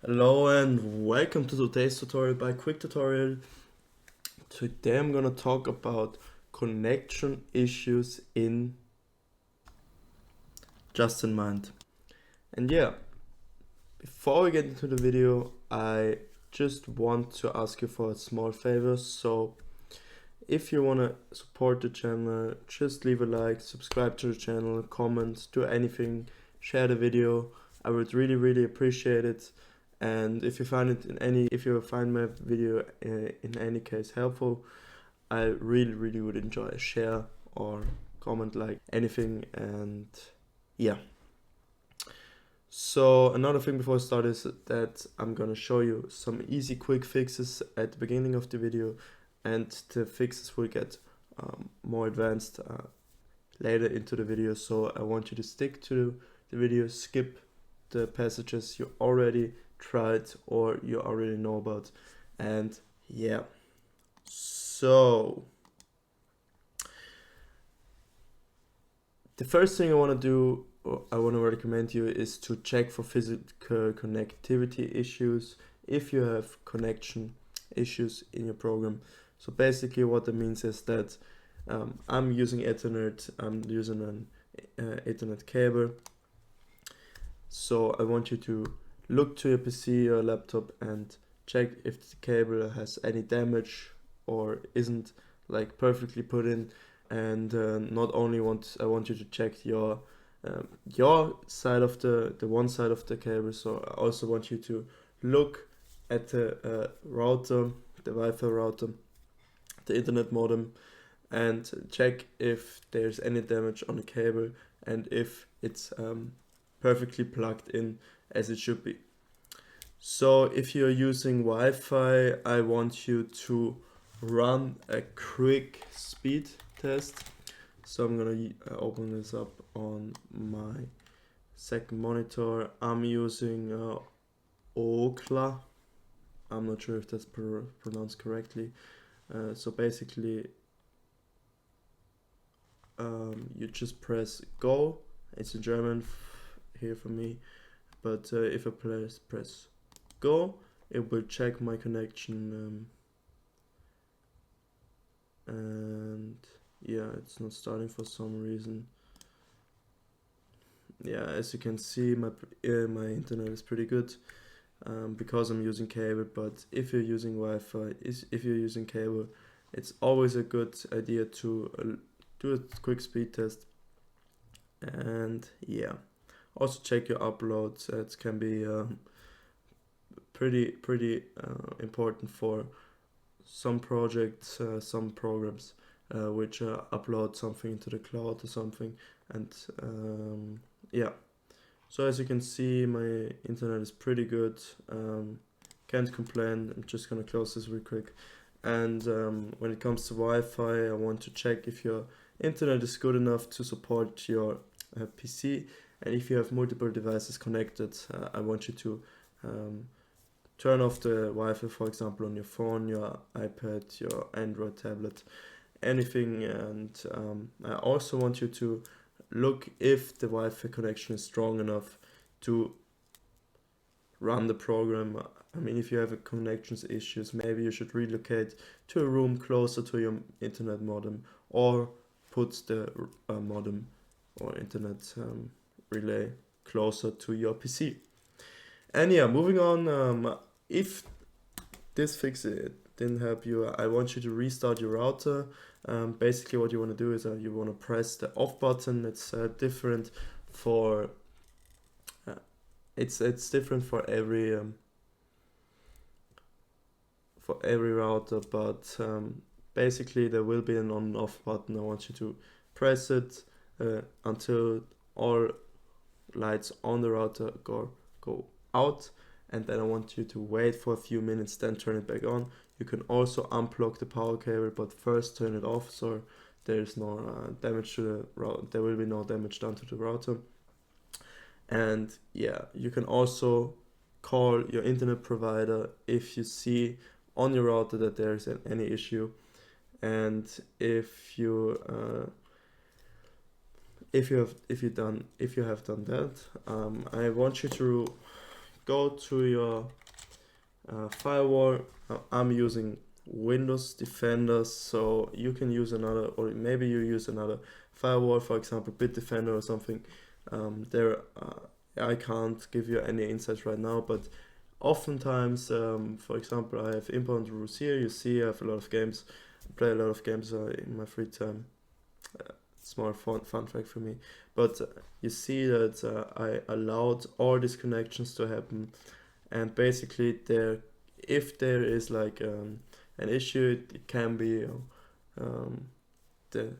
Hello and welcome to today's tutorial by Quick Tutorial. Today I'm gonna talk about connection issues in Justinmind. And yeah, before we get into the video, I just want to ask you for a small favor. So if you wanna support the channel, just leave a like, subscribe to the channel, comment, do anything, share the video. I would really appreciate it. And if you find my video in any case helpful, I really would enjoy a share or comment, like anything. And yeah, so another thing before I start is that I'm gonna show you some easy quick fixes at the beginning of the video, and the fixes will get more advanced later into the video. So I want you to stick to the video, skip the passages you already tried or you already know about. And yeah, so the first thing I want to do, or I want to recommend you, is to check for physical connectivity issues if you have connection issues in your program. So basically what that means is that I'm using Ethernet, I'm using an Ethernet cable. So I want you to look to your PC or laptop and check if the cable has any damage or isn't like perfectly put in. And not only I want you to check your side of the one side of the cable. So I also want you to look at the router, the Wi-Fi router, the internet modem, and check if there's any damage on the cable and if it's perfectly plugged in as it should be. So if you're using Wi-Fi, I want you to run a quick speed test. So I'm gonna open this up on my second monitor. I'm using Okla. I'm not sure if that's pronounced correctly. So basically, you just press go. It's in German here for me, but if I press go, it will check my connection, and yeah, it's not starting for some reason. Yeah, as you can see, my internet is pretty good because I'm using cable. But if you're using Wi-Fi, if you're using cable, it's always a good idea to do a quick speed test. And yeah, also check your uploads. It can be pretty important for some projects, some programs which upload something into the cloud or something. And yeah, so as you can see, my internet is pretty good. Can't complain. I'm just gonna close this real quick. And when it comes to Wi-Fi, I want to check if your internet is good enough to support your PC. And if you have multiple devices connected, I want you to turn off the Wi-Fi, for example, on your phone, your iPad, your Android tablet, anything. And I also want you to look if the Wi-Fi connection is strong enough to run the program. I mean, if you have connections issues, maybe you should relocate to a room closer to your internet modem, or put the modem or internet relay closer to your PC. And yeah, moving on, if this fix didn't help you, I want you to restart your router. Basically what you want to do is you want to press the off button. It's different for it's different for every router, but basically there will be an on and off button. I want you to press it until all lights on the router go out, and then I want you to wait for a few minutes, then turn it back on. You can also unplug the power cable, but first turn it off so there's no damage to the router. There will be no damage done to the router. And yeah, you can also call your internet provider if you see on your router that there's any issue. And if you have done that, I want you to go to your firewall. I'm using Windows Defender, so you can use another, or maybe you use another firewall, for example Bitdefender or something. I can't give you any insights right now, but oftentimes, for example, I have inbound rules here. You see I have a lot of games. I play a lot of games in my free time. Small fun fact for me. But you see that I allowed all these connections to happen, and basically if there is like an issue, it can be the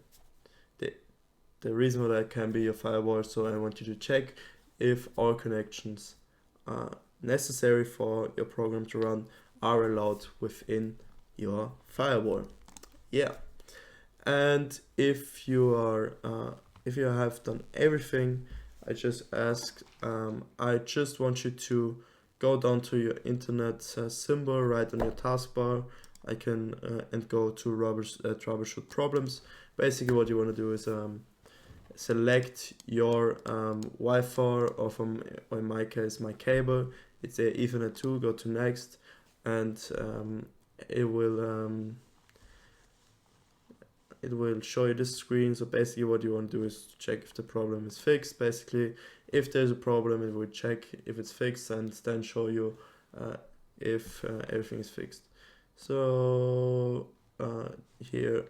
reason for that can be your firewall. So I want you to check if all connections necessary for your program to run are allowed within your firewall. Yeah. And if you have done everything I just asked, I just want you to go down to your internet symbol right on your taskbar. And go to troubleshoot problems. Basically, what you want to do is select your Wi-Fi, or in my case, my cable. It's a Ethernet 2. Go to next, and it will show you this screen. So basically what you want to do is check if the problem is fixed. Basically, if there's a problem, it will check if it's fixed and then show you if everything is fixed. So here,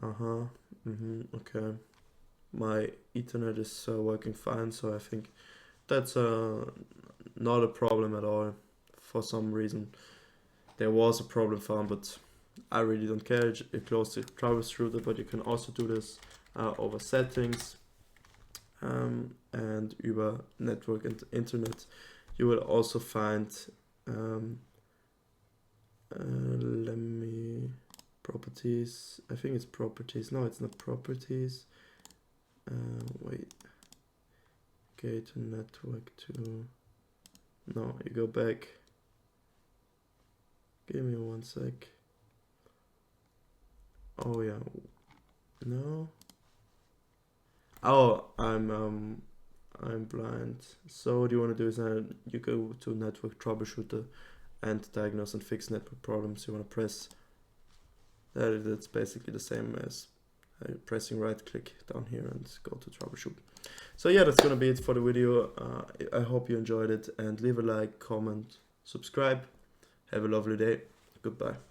okay, my Ethernet is working fine, so I think that's not a problem at all. For some reason there was a problem found, but I really don't care. You close the troubleshooter, but you can also do this over settings and über network and internet. You will also find properties. I think it's properties. No, it's not properties. Wait. Okay, to network to. No, you go back. Give me 1 sec. Oh yeah. No. Oh, I'm blind. So what you want to do is you go to network troubleshooter and diagnose and fix network problems. You want to press that. That's basically the same as pressing right click down here and go to troubleshoot. So yeah, that's gonna be it for the video. I hope you enjoyed it, and leave a like, comment, subscribe. Have a lovely day. Goodbye.